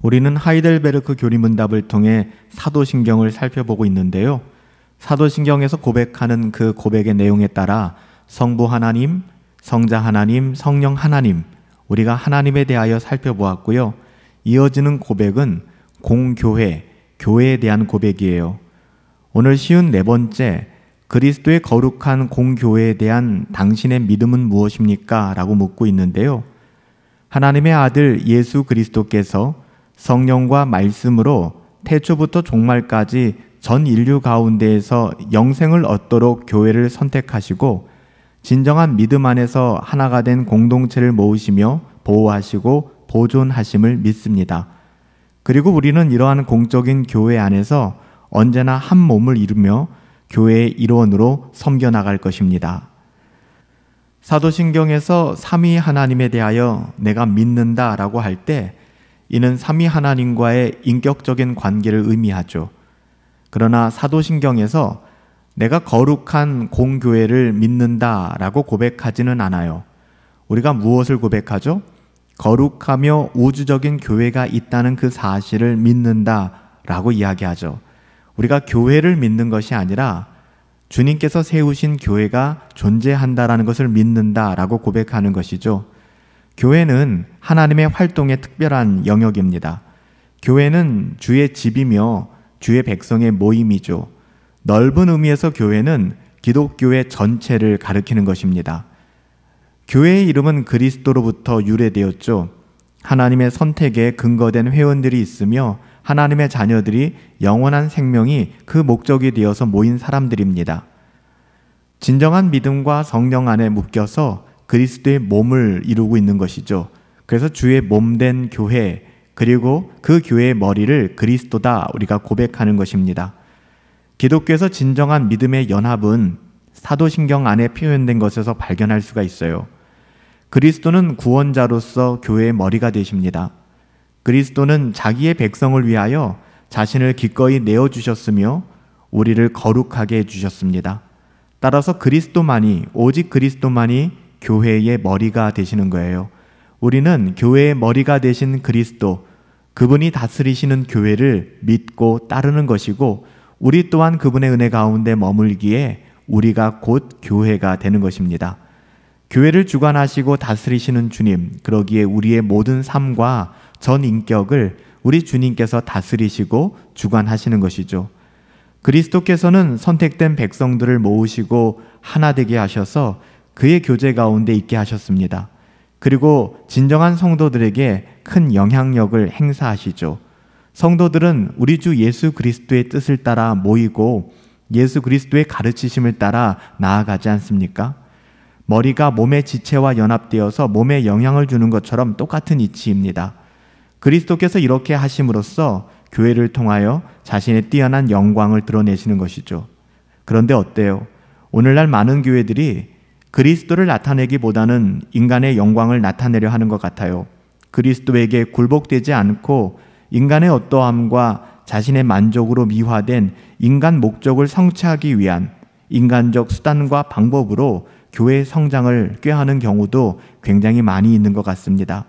우리는 하이델베르크 교리문답을 통해 사도신경을 살펴보고 있는데요. 사도신경에서 고백하는 그 고백의 내용에 따라 성부 하나님, 성자 하나님, 성령 하나님, 우리가 하나님에 대하여 살펴보았고요. 이어지는 고백은 공교회, 교회에 대한 고백이에요. 오늘 쉬운 네 번째, 그리스도의 거룩한 공교회에 대한 당신의 믿음은 무엇입니까? 라고 묻고 있는데요. 하나님의 아들 예수 그리스도께서 성령과 말씀으로 태초부터 종말까지 전 인류 가운데에서 영생을 얻도록 교회를 선택하시고 진정한 믿음 안에서 하나가 된 공동체를 모으시며 보호하시고 보존하심을 믿습니다. 그리고 우리는 이러한 공적인 교회 안에서 언제나 한 몸을 이루며 교회의 일원으로 섬겨나갈 것입니다. 사도신경에서 삼위 하나님에 대하여 내가 믿는다 라고 할 때 이는 삼위 하나님과의 인격적인 관계를 의미하죠. 그러나 사도신경에서 내가 거룩한 공교회를 믿는다 라고 고백하지는 않아요. 우리가 무엇을 고백하죠? 거룩하며 우주적인 교회가 있다는 그 사실을 믿는다 라고 이야기하죠. 우리가 교회를 믿는 것이 아니라 주님께서 세우신 교회가 존재한다라는 것을 믿는다 라고 고백하는 것이죠. 교회는 하나님의 활동의 특별한 영역입니다. 교회는 주의 집이며 주의 백성의 모임이죠. 넓은 의미에서 교회는 기독교의 전체를 가리키는 것입니다. 교회의 이름은 그리스도로부터 유래되었죠. 하나님의 선택에 근거된 회원들이 있으며 하나님의 자녀들이 영원한 생명이 그 목적이 되어서 모인 사람들입니다. 진정한 믿음과 성령 안에 묶여서 그리스도의 몸을 이루고 있는 것이죠. 그래서 주의 몸된 교회, 그리고 그 교회의 머리를 그리스도다 우리가 고백하는 것입니다. 기독교에서 진정한 믿음의 연합은 사도신경 안에 표현된 것에서 발견할 수가 있어요. 그리스도는 구원자로서 교회의 머리가 되십니다. 그리스도는 자기의 백성을 위하여 자신을 기꺼이 내어주셨으며 우리를 거룩하게 해주셨습니다. 따라서 그리스도만이, 오직 그리스도만이 교회의 머리가 되시는 거예요. 우리는 교회의 머리가 되신 그리스도, 그분이 다스리시는 교회를 믿고 따르는 것이고 우리 또한 그분의 은혜 가운데 머물기에 우리가 곧 교회가 되는 것입니다. 교회를 주관하시고 다스리시는 주님, 그러기에 우리의 모든 삶과 전 인격을 우리 주님께서 다스리시고 주관하시는 것이죠. 그리스도께서는 선택된 백성들을 모으시고 하나 되게 하셔서 그의 교제 가운데 있게 하셨습니다. 그리고 진정한 성도들에게 큰 영향력을 행사하시죠. 성도들은 우리 주 예수 그리스도의 뜻을 따라 모이고 예수 그리스도의 가르치심을 따라 나아가지 않습니까? 머리가 몸의 지체와 연합되어서 몸에 영향을 주는 것처럼 똑같은 이치입니다. 그리스도께서 이렇게 하심으로써 교회를 통하여 자신의 뛰어난 영광을 드러내시는 것이죠. 그런데 어때요? 오늘날 많은 교회들이 그리스도를 나타내기보다는 인간의 영광을 나타내려 하는 것 같아요. 그리스도에게 굴복되지 않고 인간의 어떠함과 자신의 만족으로 미화된 인간 목적을 성취하기 위한 인간적 수단과 방법으로 교회의 성장을 꾀하는 경우도 굉장히 많이 있는 것 같습니다.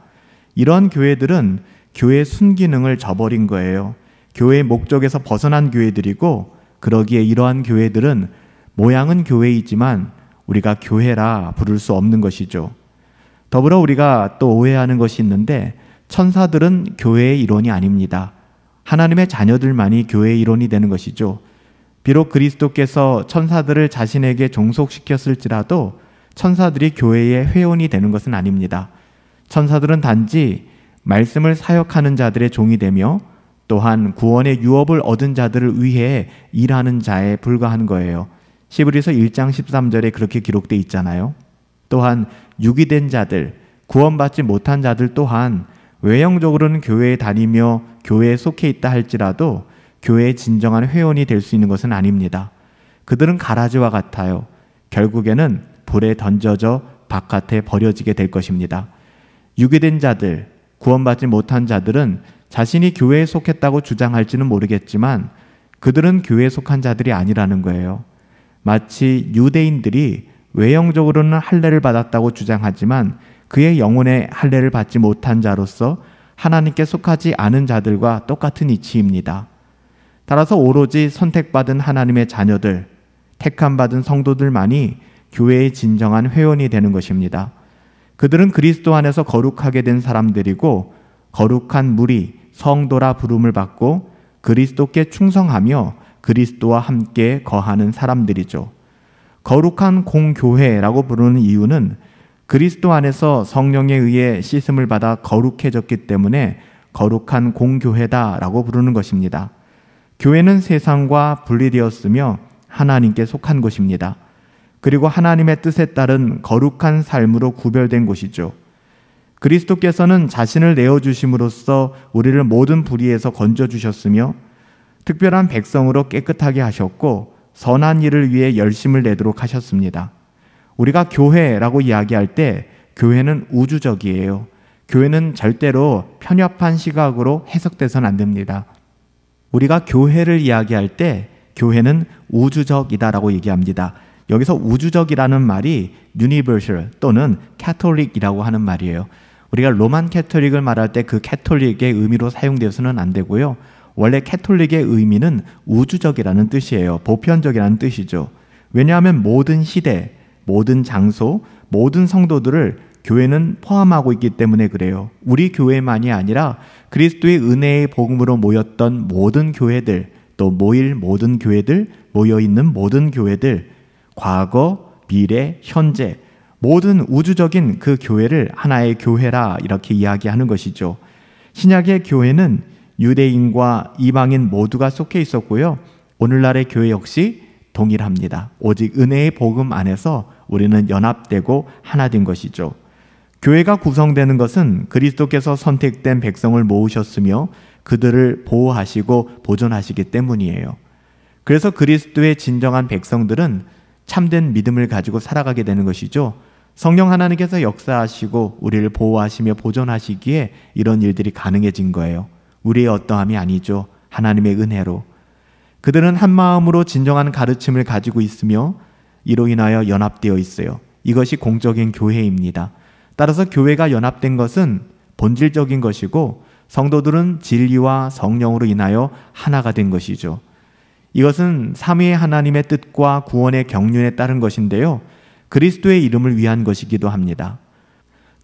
이런 교회들은 교회의 순기능을 저버린 거예요. 교회의 목적에서 벗어난 교회들이고 그러기에 이러한 교회들은 모양은 교회이지만 우리가 교회라 부를 수 없는 것이죠. 더불어 우리가 또 오해하는 것이 있는데 천사들은 교회의 일원이 아닙니다. 하나님의 자녀들만이 교회의 일원이 되는 것이죠. 비록 그리스도께서 천사들을 자신에게 종속시켰을지라도 천사들이 교회의 회원이 되는 것은 아닙니다. 천사들은 단지 말씀을 사역하는 자들의 종이 되며 또한 구원의 유업을 얻은 자들을 위해 일하는 자에 불과한 거예요. 히브리서 1장 13절에 그렇게 기록되어 있잖아요. 또한 유기된 자들, 구원받지 못한 자들 또한 외형적으로는 교회에 다니며 교회에 속해 있다 할지라도 교회의 진정한 회원이 될 수 있는 것은 아닙니다. 그들은 가라지와 같아요. 결국에는 불에 던져져 바깥에 버려지게 될 것입니다. 유기된 자들, 구원받지 못한 자들은 자신이 교회에 속했다고 주장할지는 모르겠지만 그들은 교회에 속한 자들이 아니라는 거예요. 마치 유대인들이 외형적으로는 할례를 받았다고 주장하지만 그의 영혼의 할례를 받지 못한 자로서 하나님께 속하지 않은 자들과 똑같은 이치입니다. 따라서 오로지 선택받은 하나님의 자녀들, 택함받은 성도들만이 교회의 진정한 회원이 되는 것입니다. 그들은 그리스도 안에서 거룩하게 된 사람들이고 거룩한 무리, 성도라 부름을 받고 그리스도께 충성하며 그리스도와 함께 거하는 사람들이죠. 거룩한 공교회라고 부르는 이유는 그리스도 안에서 성령에 의해 씻음을 받아 거룩해졌기 때문에 거룩한 공교회다라고 부르는 것입니다. 교회는 세상과 분리되었으며 하나님께 속한 곳입니다. 그리고 하나님의 뜻에 따른 거룩한 삶으로 구별된 곳이죠. 그리스도께서는 자신을 내어주심으로써 우리를 모든 불의에서 건져주셨으며 특별한 백성으로 깨끗하게 하셨고 선한 일을 위해 열심을 내도록 하셨습니다. 우리가 교회라고 이야기할 때 교회는 우주적이에요. 교회는 절대로 편협한 시각으로 해석돼서는 안 됩니다. 우리가 교회를 이야기할 때 교회는 우주적이다라고 얘기합니다. 여기서 우주적이라는 말이 universal 또는 캐톨릭이라고 하는 말이에요. 우리가 로만 캐톨릭을 말할 때 그 캐톨릭의 의미로 사용되어서는 안 되고요. 원래 캐톨릭의 의미는 우주적이라는 뜻이에요. 보편적이라는 뜻이죠. 왜냐하면 모든 시대, 모든 장소, 모든 성도들을 교회는 포함하고 있기 때문에 그래요. 우리 교회만이 아니라 그리스도의 은혜의 복음으로 모였던 모든 교회들, 또 모일 모든 교회들, 모여있는 모든 교회들, 과거, 미래, 현재 모든 우주적인 그 교회를 하나의 교회라 이렇게 이야기하는 것이죠. 신약의 교회는 유대인과 이방인 모두가 속해 있었고요. 오늘날의 교회 역시 동일합니다. 오직 은혜의 복음 안에서 우리는 연합되고 하나 된 것이죠. 교회가 구성되는 것은 그리스도께서 선택된 백성을 모으셨으며 그들을 보호하시고 보존하시기 때문이에요. 그래서 그리스도의 진정한 백성들은 참된 믿음을 가지고 살아가게 되는 것이죠. 성령 하나님께서 역사하시고 우리를 보호하시며 보존하시기에 이런 일들이 가능해진 거예요. 우리의 어떠함이 아니죠. 하나님의 은혜로. 그들은 한 마음으로 진정한 가르침을 가지고 있으며 이로 인하여 연합되어 있어요. 이것이 공적인 교회입니다. 따라서 교회가 연합된 것은 본질적인 것이고 성도들은 진리와 성령으로 인하여 하나가 된 것이죠. 이것은 삼위의 하나님의 뜻과 구원의 경륜에 따른 것인데요. 그리스도의 이름을 위한 것이기도 합니다.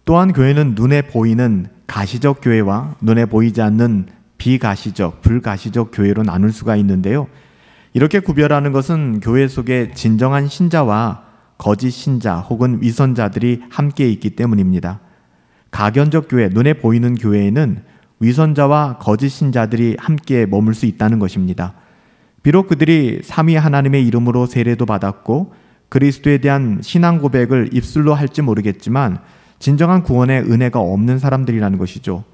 또한 교회는 눈에 보이는 가시적 교회와 눈에 보이지 않는 비가시적, 불가시적 교회로 나눌 수가 있는데요. 이렇게 구별하는 것은 교회 속에 진정한 신자와 거짓 신자 혹은 위선자들이 함께 있기 때문입니다. 가견적 교회, 눈에 보이는 교회에는 위선자와 거짓 신자들이 함께 머물 수 있다는 것입니다. 비록 그들이 삼위 하나님의 이름으로 세례도 받았고 그리스도에 대한 신앙 고백을 입술로 할지 모르겠지만 진정한 구원의 은혜가 없는 사람들이라는 것이죠.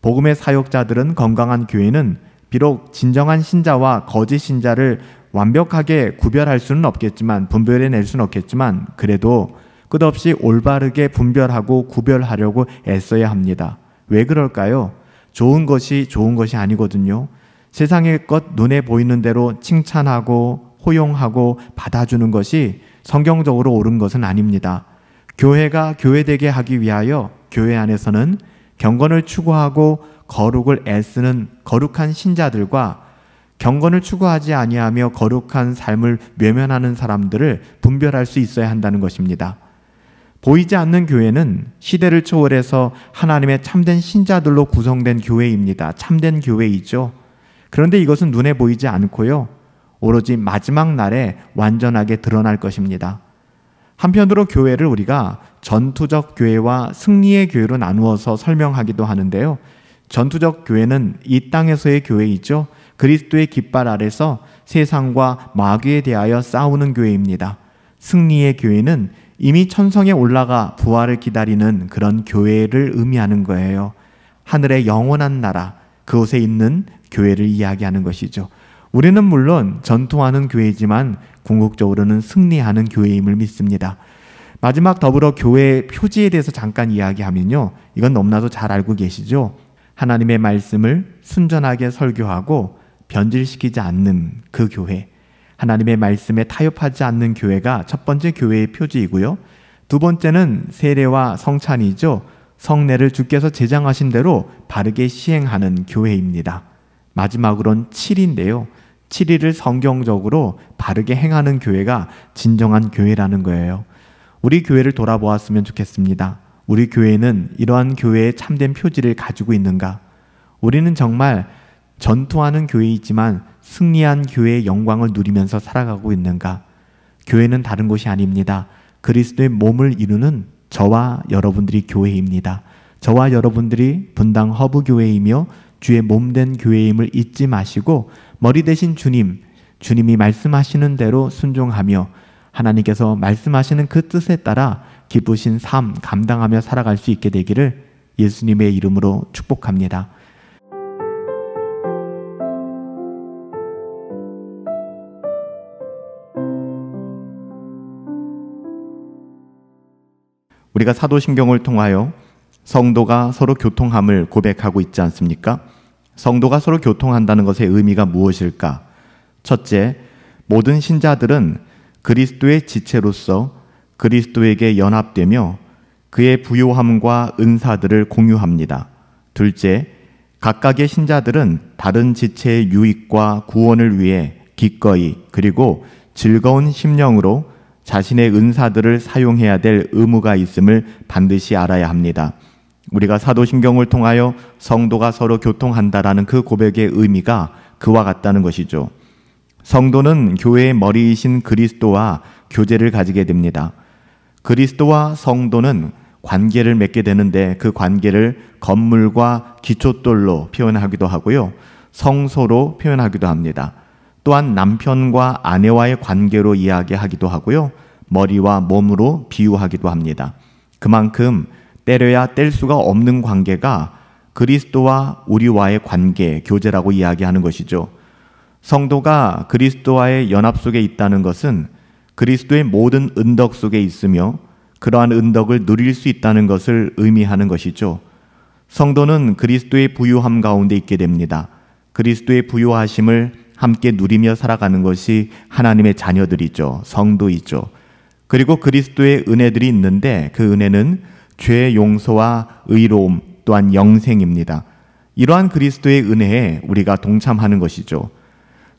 복음의 사역자들은 건강한 교회는 비록 진정한 신자와 거짓 신자를 완벽하게 구별할 수는 없겠지만 분별해낼 수는 없겠지만 그래도 끝없이 올바르게 분별하고 구별하려고 애써야 합니다. 왜 그럴까요? 좋은 것이 좋은 것이 아니거든요. 세상의 것 눈에 보이는 대로 칭찬하고 호용하고 받아주는 것이 성경적으로 옳은 것은 아닙니다. 교회가 교회되게 하기 위하여 교회 안에서는 경건을 추구하고 거룩을 애쓰는 거룩한 신자들과 경건을 추구하지 아니하며 거룩한 삶을 외면하는 사람들을 분별할 수 있어야 한다는 것입니다. 보이지 않는 교회는 시대를 초월해서 하나님의 참된 신자들로 구성된 교회입니다. 참된 교회이죠. 그런데 이것은 눈에 보이지 않고요. 오로지 마지막 날에 완전하게 드러날 것입니다. 한편으로 교회를 우리가 전투적 교회와 승리의 교회로 나누어서 설명하기도 하는데요. 전투적 교회는 이 땅에서의 교회이죠. 그리스도의 깃발 아래서 세상과 마귀에 대하여 싸우는 교회입니다. 승리의 교회는 이미 천성에 올라가 부활을 기다리는 그런 교회를 의미하는 거예요. 하늘의 영원한 나라, 그곳에 있는 교회를 이야기하는 것이죠. 우리는 물론 전투하는 교회이지만 궁극적으로는 승리하는 교회임을 믿습니다. 마지막 더불어 교회의 표지에 대해서 잠깐 이야기하면요. 이건 너무나도 잘 알고 계시죠? 하나님의 말씀을 순전하게 설교하고 변질시키지 않는 그 교회, 하나님의 말씀에 타협하지 않는 교회가 첫 번째 교회의 표지이고요. 두 번째는 세례와 성찬이죠. 성례를 주께서 제정하신 대로 바르게 시행하는 교회입니다. 마지막으로는 7인데요. 7일을 성경적으로 바르게 행하는 교회가 진정한 교회라는 거예요. 우리 교회를 돌아보았으면 좋겠습니다. 우리 교회는 이러한 교회의 참된 표지를 가지고 있는가? 우리는 정말 전투하는 교회이지만 승리한 교회의 영광을 누리면서 살아가고 있는가? 교회는 다른 곳이 아닙니다. 그리스도의 몸을 이루는 저와 여러분들이 교회입니다. 저와 여러분들이 분당 허브교회이며 주의 몸된 교회임을 잊지 마시고 머리 대신 주님이 말씀하시는 대로 순종하며 하나님께서 말씀하시는 그 뜻에 따라 기쁘신 삶 감당하며 살아갈 수 있게 되기를 예수님의 이름으로 축복합니다. 우리가 사도신경을 통하여 성도가 서로 교통함을 고백하고 있지 않습니까? 성도가 서로 교통한다는 것의 의미가 무엇일까? 첫째, 모든 신자들은 그리스도의 지체로서 그리스도에게 연합되며 그의 부요함과 은사들을 공유합니다. 둘째, 각각의 신자들은 다른 지체의 유익과 구원을 위해 기꺼이 그리고 즐거운 심령으로 자신의 은사들을 사용해야 될 의무가 있음을 반드시 알아야 합니다. 우리가 사도신경을 통하여 성도가 서로 교통한다라는 그 고백의 의미가 그와 같다는 것이죠. 성도는 교회의 머리이신 그리스도와 교제를 가지게 됩니다. 그리스도와 성도는 관계를 맺게 되는데 그 관계를 건물과 기초돌로 표현하기도 하고요. 성소로 표현하기도 합니다. 또한 남편과 아내와의 관계로 이야기하기도 하고요. 머리와 몸으로 비유하기도 합니다. 그만큼 때려야 뗄 수가 없는 관계가 그리스도와 우리와의 관계, 교제라고 이야기하는 것이죠. 성도가 그리스도와의 연합 속에 있다는 것은 그리스도의 모든 은덕 속에 있으며 그러한 은덕을 누릴 수 있다는 것을 의미하는 것이죠. 성도는 그리스도의 부유함 가운데 있게 됩니다. 그리스도의 부유하심을 함께 누리며 살아가는 것이 하나님의 자녀들이죠. 성도이죠. 그리고 그리스도의 은혜들이 있는데 그 은혜는 죄의 용서와 의로움 또한 영생입니다. 이러한 그리스도의 은혜에 우리가 동참하는 것이죠.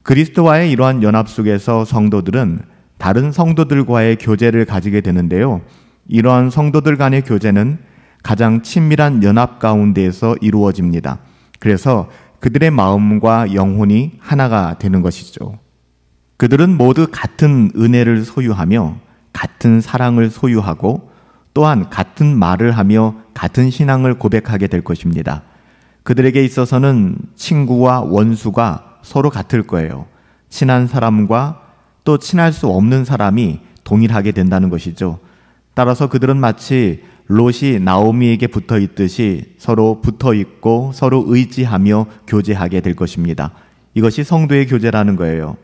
그리스도와의 이러한 연합 속에서 성도들은 다른 성도들과의 교제를 가지게 되는데요. 이러한 성도들 간의 교제는 가장 친밀한 연합 가운데에서 이루어집니다. 그래서 그들의 마음과 영혼이 하나가 되는 것이죠. 그들은 모두 같은 은혜를 소유하며 같은 사랑을 소유하고 또한 같은 말을 하며 같은 신앙을 고백하게 될 것입니다. 그들에게 있어서는 친구와 원수가 서로 같을 거예요. 친한 사람과 또 친할 수 없는 사람이 동일하게 된다는 것이죠. 따라서 그들은 마치 롯이 나오미에게 붙어 있듯이 서로 붙어 있고 서로 의지하며 교제하게 될 것입니다. 이것이 성도의 교제라는 거예요.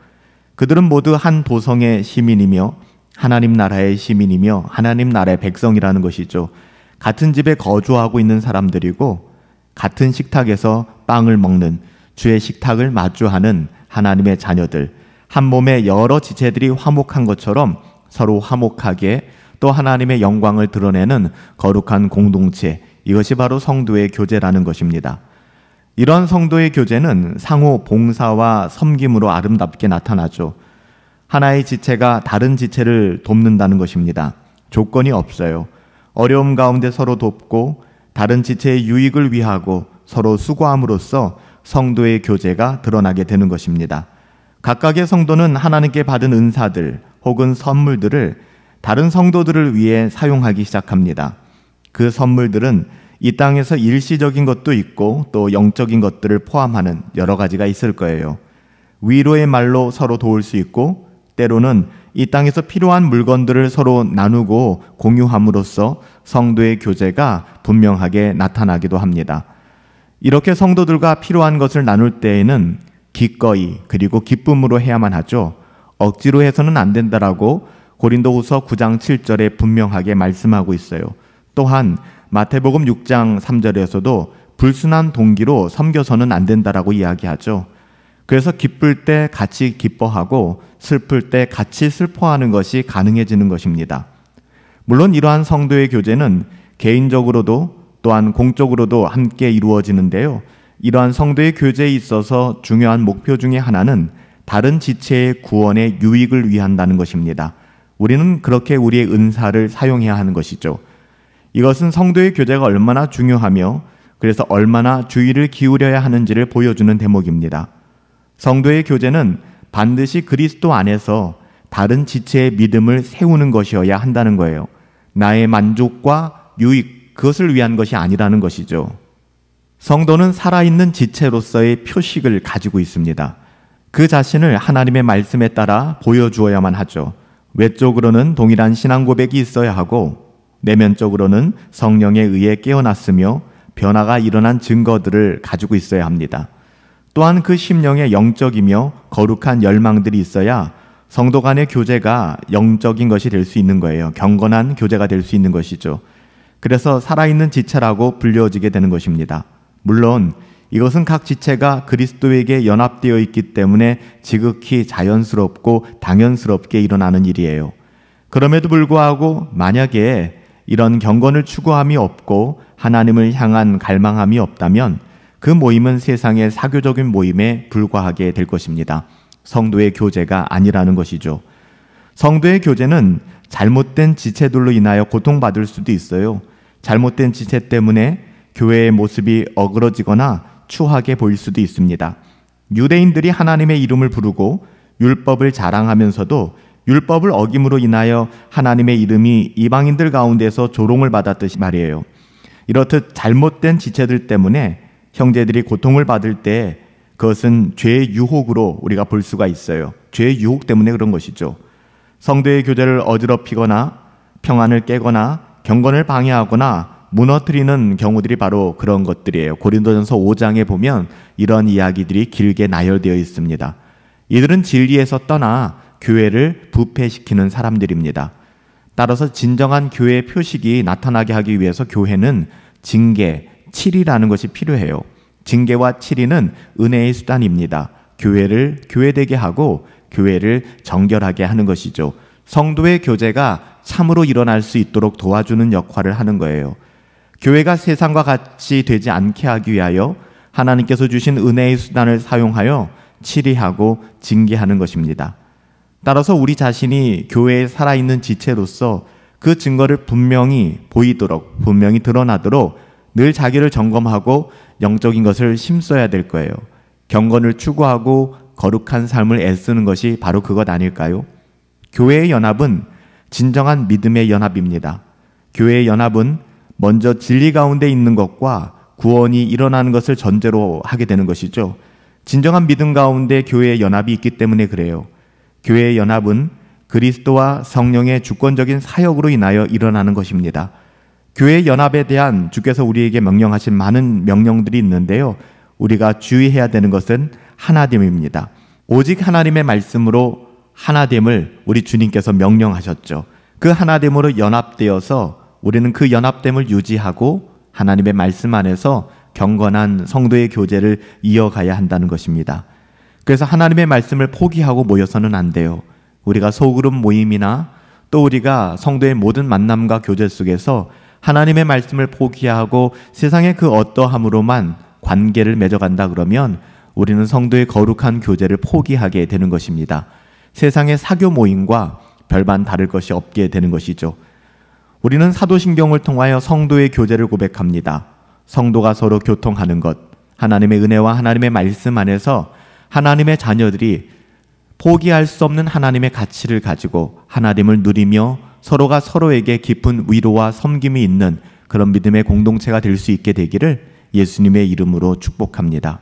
그들은 모두 한 도성의 시민이며 하나님 나라의 시민이며 하나님 나라의 백성이라는 것이죠. 같은 집에 거주하고 있는 사람들이고 같은 식탁에서 빵을 먹는 주의 식탁을 마주하는 하나님의 자녀들, 한 몸의 여러 지체들이 화목한 것처럼 서로 화목하게 또 하나님의 영광을 드러내는 거룩한 공동체, 이것이 바로 성도의 교제라는 것입니다. 이러한 성도의 교제는 상호 봉사와 섬김으로 아름답게 나타나죠. 하나의 지체가 다른 지체를 돕는다는 것입니다. 조건이 없어요. 어려움 가운데 서로 돕고 다른 지체의 유익을 위하고 서로 수고함으로써 성도의 교제가 드러나게 되는 것입니다. 각각의 성도는 하나님께 받은 은사들 혹은 선물들을 다른 성도들을 위해 사용하기 시작합니다. 그 선물들은 이 땅에서 일시적인 것도 있고 또 영적인 것들을 포함하는 여러 가지가 있을 거예요. 위로의 말로 서로 도울 수 있고 때로는 이 땅에서 필요한 물건들을 서로 나누고 공유함으로써 성도의 교제가 분명하게 나타나기도 합니다. 이렇게 성도들과 필요한 것을 나눌 때에는 기꺼이 그리고 기쁨으로 해야만 하죠. 억지로 해서는 안 된다라고 고린도후서 9장 7절에 분명하게 말씀하고 있어요. 또한 마태복음 6장 3절에서도 불순한 동기로 섬겨서는 안 된다라고 이야기하죠. 그래서 기쁠 때 같이 기뻐하고 슬플 때 같이 슬퍼하는 것이 가능해지는 것입니다. 물론 이러한 성도의 교제는 개인적으로도 또한 공적으로도 함께 이루어지는데요. 이러한 성도의 교제에 있어서 중요한 목표 중에 하나는 다른 지체의 구원의 유익을 위한다는 것입니다. 우리는 그렇게 우리의 은사를 사용해야 하는 것이죠. 이것은 성도의 교제가 얼마나 중요하며 그래서 얼마나 주의를 기울여야 하는지를 보여주는 대목입니다. 성도의 교제는 반드시 그리스도 안에서 다른 지체의 믿음을 세우는 것이어야 한다는 거예요. 나의 만족과 유익, 그것을 위한 것이 아니라는 것이죠. 성도는 살아있는 지체로서의 표식을 가지고 있습니다. 그 자신을 하나님의 말씀에 따라 보여주어야만 하죠. 외적으로는 동일한 신앙 고백이 있어야 하고 내면적으로는 성령에 의해 깨어났으며 변화가 일어난 증거들을 가지고 있어야 합니다. 또한 그 심령에 영적이며 거룩한 열망들이 있어야 성도 간의 교제가 영적인 것이 될 수 있는 거예요. 경건한 교제가 될 수 있는 것이죠. 그래서 살아있는 지체라고 불려지게 되는 것입니다. 물론 이것은 각 지체가 그리스도에게 연합되어 있기 때문에 지극히 자연스럽고 당연스럽게 일어나는 일이에요. 그럼에도 불구하고 만약에 이런 경건을 추구함이 없고 하나님을 향한 갈망함이 없다면 그 모임은 세상의 사교적인 모임에 불과하게 될 것입니다. 성도의 교제가 아니라는 것이죠. 성도의 교제는 잘못된 지체들로 인하여 고통받을 수도 있어요. 잘못된 지체 때문에 교회의 모습이 어그러지거나 추하게 보일 수도 있습니다. 유대인들이 하나님의 이름을 부르고 율법을 자랑하면서도 율법을 어김으로 인하여 하나님의 이름이 이방인들 가운데서 조롱을 받았듯이 말이에요. 이렇듯 잘못된 지체들 때문에 형제들이 고통을 받을 때 그것은 죄의 유혹으로 우리가 볼 수가 있어요. 죄의 유혹 때문에 그런 것이죠. 성도의 교제를 어지럽히거나 평안을 깨거나 경건을 방해하거나 무너뜨리는 경우들이 바로 그런 것들이에요. 고린도전서 5장에 보면 이런 이야기들이 길게 나열되어 있습니다. 이들은 진리에서 떠나 교회를 부패시키는 사람들입니다. 따라서 진정한 교회의 표식이 나타나게 하기 위해서 교회는 징계, 칠이라는 것이 필요해요. 징계와 칠이는 은혜의 수단입니다. 교회를 교회되게 하고 교회를 정결하게 하는 것이죠. 성도의 교제가 참으로 일어날 수 있도록 도와주는 역할을 하는 거예요. 교회가 세상과 같이 되지 않게 하기 위하여 하나님께서 주신 은혜의 수단을 사용하여 치리하고 징계하는 것입니다. 따라서 우리 자신이 교회에 살아있는 지체로서 그 증거를 분명히 보이도록, 분명히 드러나도록 늘 자기를 점검하고 영적인 것을 힘써야 될 거예요. 경건을 추구하고 거룩한 삶을 애쓰는 것이 바로 그것 아닐까요? 교회의 연합은 진정한 믿음의 연합입니다. 교회의 연합은 먼저 진리 가운데 있는 것과 구원이 일어나는 것을 전제로 하게 되는 것이죠. 진정한 믿음 가운데 교회의 연합이 있기 때문에 그래요. 교회의 연합은 그리스도와 성령의 주권적인 사역으로 인하여 일어나는 것입니다. 교회의 연합에 대한 주께서 우리에게 명령하신 많은 명령들이 있는데요. 우리가 주의해야 되는 것은 하나됨입니다. 오직 하나님의 말씀으로 하나됨을 우리 주님께서 명령하셨죠. 그 하나됨으로 연합되어서 우리는 그 연합됨을 유지하고 하나님의 말씀 안에서 경건한 성도의 교제를 이어가야 한다는 것입니다. 그래서 하나님의 말씀을 포기하고 모여서는 안 돼요. 우리가 소그룹 모임이나 또 우리가 성도의 모든 만남과 교제 속에서 하나님의 말씀을 포기하고 세상의 그 어떠함으로만 관계를 맺어간다 그러면 우리는 성도의 거룩한 교제를 포기하게 되는 것입니다. 세상의 사교 모임과 별반 다를 것이 없게 되는 것이죠. 우리는 사도신경을 통하여 성도의 교제를 고백합니다. 성도가 서로 교통하는 것, 하나님의 은혜와 하나님의 말씀 안에서 하나님의 자녀들이 포기할 수 없는 하나님의 가치를 가지고 하나님을 누리며 서로가 서로에게 깊은 위로와 섬김이 있는 그런 믿음의 공동체가 될 수 있게 되기를 예수님의 이름으로 축복합니다.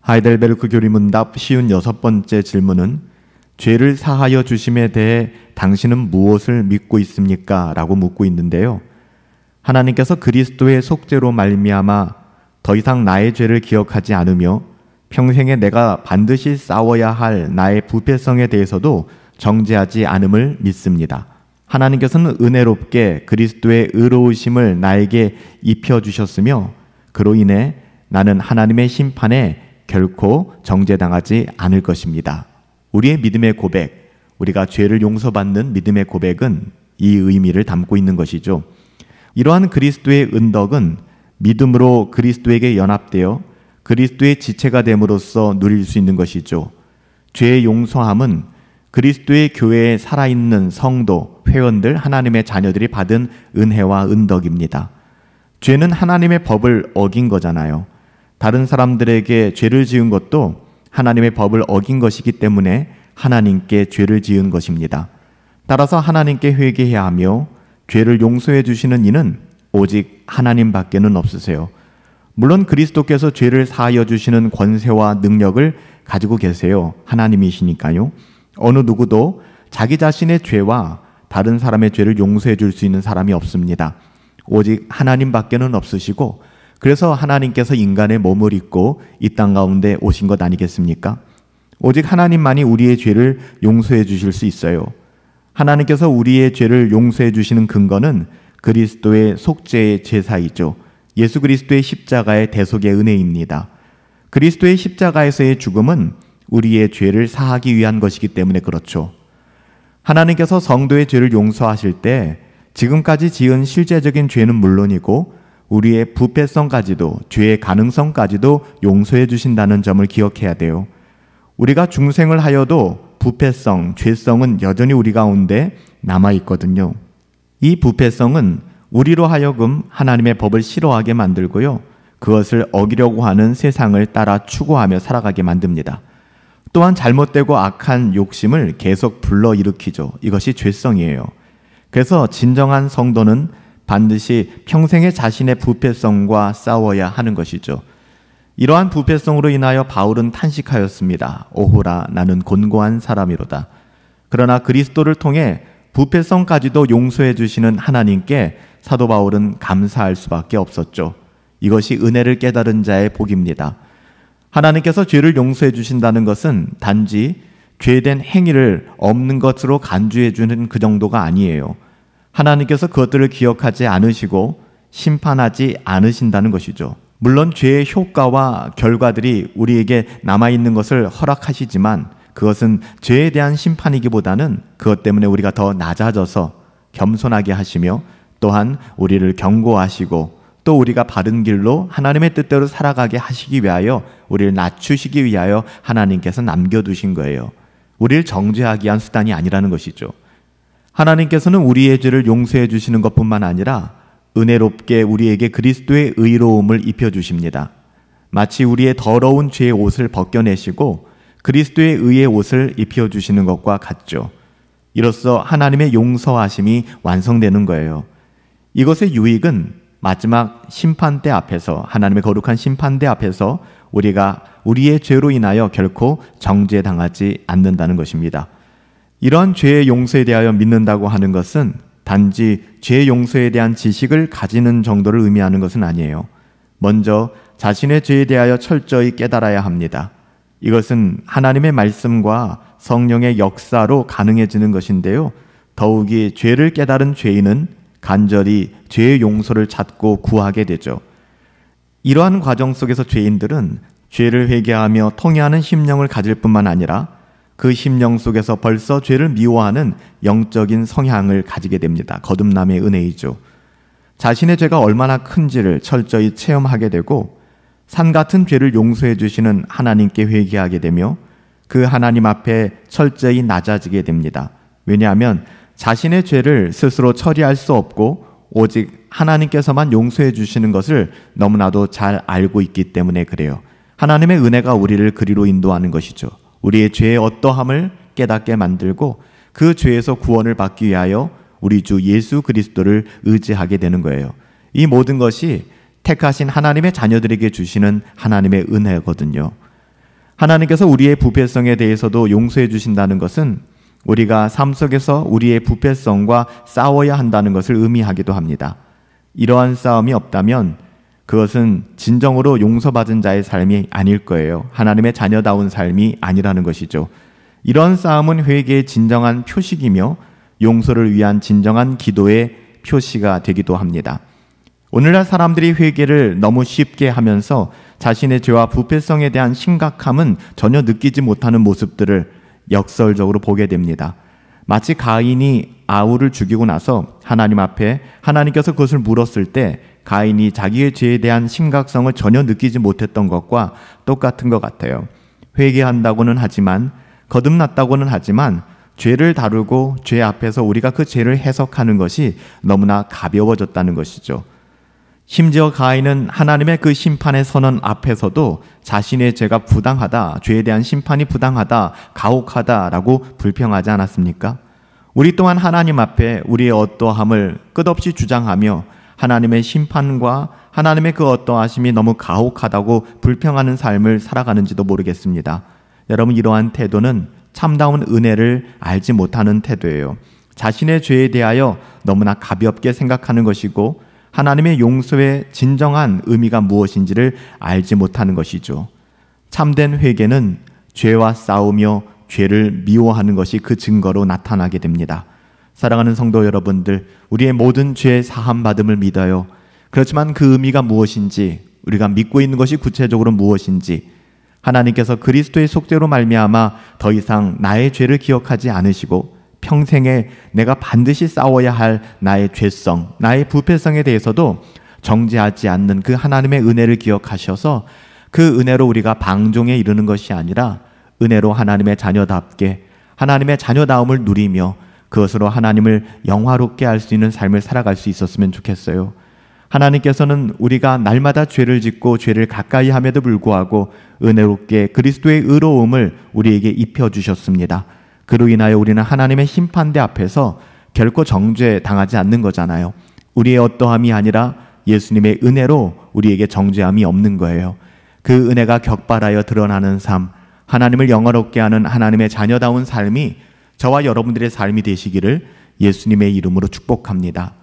하이델베르크 교리문답 쉬운 6번째 질문은 죄를 사하여 주심에 대해 당신은 무엇을 믿고 있습니까? 라고 묻고 있는데요. 하나님께서 그리스도의 속죄로 말미암아 더 이상 나의 죄를 기억하지 않으며 평생에 내가 반드시 싸워야 할 나의 부패성에 대해서도 정죄하지 않음을 믿습니다. 하나님께서는 은혜롭게 그리스도의 의로우심을 나에게 입혀주셨으며 그로 인해 나는 하나님의 심판에 결코 정죄당하지 않을 것입니다. 우리의 믿음의 고백, 우리가 죄를 용서받는 믿음의 고백은 이 의미를 담고 있는 것이죠. 이러한 그리스도의 은덕은 믿음으로 그리스도에게 연합되어 그리스도의 지체가 됨으로써 누릴 수 있는 것이죠. 죄의 용서함은 그리스도의 교회에 살아있는 성도, 회원들, 하나님의 자녀들이 받은 은혜와 은덕입니다. 죄는 하나님의 법을 어긴 거잖아요. 다른 사람들에게 죄를 지은 것도 하나님의 법을 어긴 것이기 때문에 하나님께 죄를 지은 것입니다. 따라서 하나님께 회개해야 하며 죄를 용서해 주시는 이는 오직 하나님밖에는 없으세요. 물론 그리스도께서 죄를 사하여 주시는 권세와 능력을 가지고 계세요. 하나님이시니까요. 어느 누구도 자기 자신의 죄와 다른 사람의 죄를 용서해 줄 수 있는 사람이 없습니다. 오직 하나님밖에는 없으시고, 그래서 하나님께서 인간의 몸을 입고 이 땅 가운데 오신 것 아니겠습니까? 오직 하나님만이 우리의 죄를 용서해 주실 수 있어요. 하나님께서 우리의 죄를 용서해 주시는 근거는 그리스도의 속죄의 제사이죠. 예수 그리스도의 십자가의 대속의 은혜입니다. 그리스도의 십자가에서의 죽음은 우리의 죄를 사하기 위한 것이기 때문에 그렇죠. 하나님께서 성도의 죄를 용서하실 때 지금까지 지은 실제적인 죄는 물론이고 우리의 부패성까지도, 죄의 가능성까지도 용서해 주신다는 점을 기억해야 돼요. 우리가 중생을 하여도 부패성, 죄성은 여전히 우리 가운데 남아있거든요. 이 부패성은 우리로 하여금 하나님의 법을 싫어하게 만들고요, 그것을 어기려고 하는 세상을 따라 추구하며 살아가게 만듭니다. 또한 잘못되고 악한 욕심을 계속 불러일으키죠. 이것이 죄성이에요. 그래서 진정한 성도는 반드시 평생에 자신의 부패성과 싸워야 하는 것이죠. 이러한 부패성으로 인하여 바울은 탄식하였습니다. 오호라, 나는 곤고한 사람이로다. 그러나 그리스도를 통해 부패성까지도 용서해 주시는 하나님께 사도 바울은 감사할 수밖에 없었죠. 이것이 은혜를 깨달은 자의 복입니다. 하나님께서 죄를 용서해 주신다는 것은 단지 죄된 행위를 없는 것으로 간주해 주는 그 정도가 아니에요. 하나님께서 그것들을 기억하지 않으시고 심판하지 않으신다는 것이죠. 물론 죄의 효과와 결과들이 우리에게 남아있는 것을 허락하시지만 그것은 죄에 대한 심판이기보다는 그것 때문에 우리가 더 낮아져서 겸손하게 하시며 또한 우리를 경고하시고 또 우리가 바른 길로 하나님의 뜻대로 살아가게 하시기 위하여 우리를 낮추시기 위하여 하나님께서 남겨두신 거예요. 우리를 정죄하기 위한 수단이 아니라는 것이죠. 하나님께서는 우리의 죄를 용서해 주시는 것뿐만 아니라 은혜롭게 우리에게 그리스도의 의로움을 입혀주십니다. 마치 우리의 더러운 죄의 옷을 벗겨내시고 그리스도의 의의 옷을 입혀주시는 것과 같죠. 이로써 하나님의 용서하심이 완성되는 거예요. 이것의 유익은 마지막 심판대 앞에서, 하나님의 거룩한 심판대 앞에서 우리가 우리의 죄로 인하여 결코 정죄당하지 않는다는 것입니다. 이러한 죄의 용서에 대하여 믿는다고 하는 것은 단지 죄 용서에 대한 지식을 가지는 정도를 의미하는 것은 아니에요. 먼저 자신의 죄에 대하여 철저히 깨달아야 합니다. 이것은 하나님의 말씀과 성령의 역사로 가능해지는 것인데요. 더욱이 죄를 깨달은 죄인은 간절히 죄의 용서를 찾고 구하게 되죠. 이러한 과정 속에서 죄인들은 죄를 회개하며 통회하는 심령을 가질 뿐만 아니라 그 심령 속에서 벌써 죄를 미워하는 영적인 성향을 가지게 됩니다. 거듭남의 은혜이죠. 자신의 죄가 얼마나 큰지를 철저히 체험하게 되고 산 같은 죄를 용서해 주시는 하나님께 회개하게 되며 그 하나님 앞에 철저히 낮아지게 됩니다. 왜냐하면 자신의 죄를 스스로 처리할 수 없고 오직 하나님께서만 용서해 주시는 것을 너무나도 잘 알고 있기 때문에 그래요. 하나님의 은혜가 우리를 그리로 인도하는 것이죠. 우리의 죄의 어떠함을 깨닫게 만들고 그 죄에서 구원을 받기 위하여 우리 주 예수 그리스도를 의지하게 되는 거예요. 이 모든 것이 택하신 하나님의 자녀들에게 주시는 하나님의 은혜거든요. 하나님께서 우리의 부패성에 대해서도 용서해 주신다는 것은 우리가 삶 속에서 우리의 부패성과 싸워야 한다는 것을 의미하기도 합니다. 이러한 싸움이 없다면 그것은 진정으로 용서받은 자의 삶이 아닐 거예요. 하나님의 자녀다운 삶이 아니라는 것이죠. 이런 싸움은 회개의 진정한 표식이며 용서를 위한 진정한 기도의 표시가 되기도 합니다. 오늘날 사람들이 회개를 너무 쉽게 하면서 자신의 죄와 부패성에 대한 심각함은 전혀 느끼지 못하는 모습들을 역설적으로 보게 됩니다. 마치 가인이 아울을 죽이고 나서 하나님 앞에 하나님께서 그것을 물었을 때 가인이 자기의 죄에 대한 심각성을 전혀 느끼지 못했던 것과 똑같은 것 같아요. 회개한다고는 하지만, 거듭났다고는 하지만 죄를 다루고 죄 앞에서 우리가 그 죄를 해석하는 것이 너무나 가벼워졌다는 것이죠. 심지어 가인은 하나님의 그 심판의 선언 앞에서도 자신의 죄가 부당하다, 죄에 대한 심판이 부당하다, 가혹하다라고 불평하지 않았습니까? 우리 또한 하나님 앞에 우리의 어떠함을 끝없이 주장하며 하나님의 심판과 하나님의 그 어떠하심이 너무 가혹하다고 불평하는 삶을 살아가는지도 모르겠습니다. 여러분, 이러한 태도는 참다운 은혜를 알지 못하는 태도예요. 자신의 죄에 대하여 너무나 가볍게 생각하는 것이고 하나님의 용서의 진정한 의미가 무엇인지를 알지 못하는 것이죠. 참된 회개는 죄와 싸우며 죄를 미워하는 것이 그 증거로 나타나게 됩니다. 사랑하는 성도 여러분들, 우리의 모든 죄 사함 받음을 믿어요. 그렇지만 그 의미가 무엇인지, 우리가 믿고 있는 것이 구체적으로 무엇인지, 하나님께서 그리스도의 속죄로 말미암아 더 이상 나의 죄를 기억하지 않으시고 평생에 내가 반드시 싸워야 할 나의 죄성, 나의 부패성에 대해서도 정죄하지 않는 그 하나님의 은혜를 기억하셔서 그 은혜로 우리가 방종에 이르는 것이 아니라 은혜로 하나님의 자녀답게 하나님의 자녀다움을 누리며 그것으로 하나님을 영화롭게 할 수 있는 삶을 살아갈 수 있었으면 좋겠어요. 하나님께서는 우리가 날마다 죄를 짓고 죄를 가까이 함에도 불구하고 은혜롭게 그리스도의 의로움을 우리에게 입혀주셨습니다. 그로 인하여 우리는 하나님의 심판대 앞에서 결코 정죄 당하지 않는 거잖아요. 우리의 어떠함이 아니라 예수님의 은혜로 우리에게 정죄함이 없는 거예요. 그 은혜가 격발하여 드러나는 삶, 하나님을 영화롭게 하는 하나님의 자녀다운 삶이 저와 여러분들의 삶이 되시기를 예수님의 이름으로 축복합니다.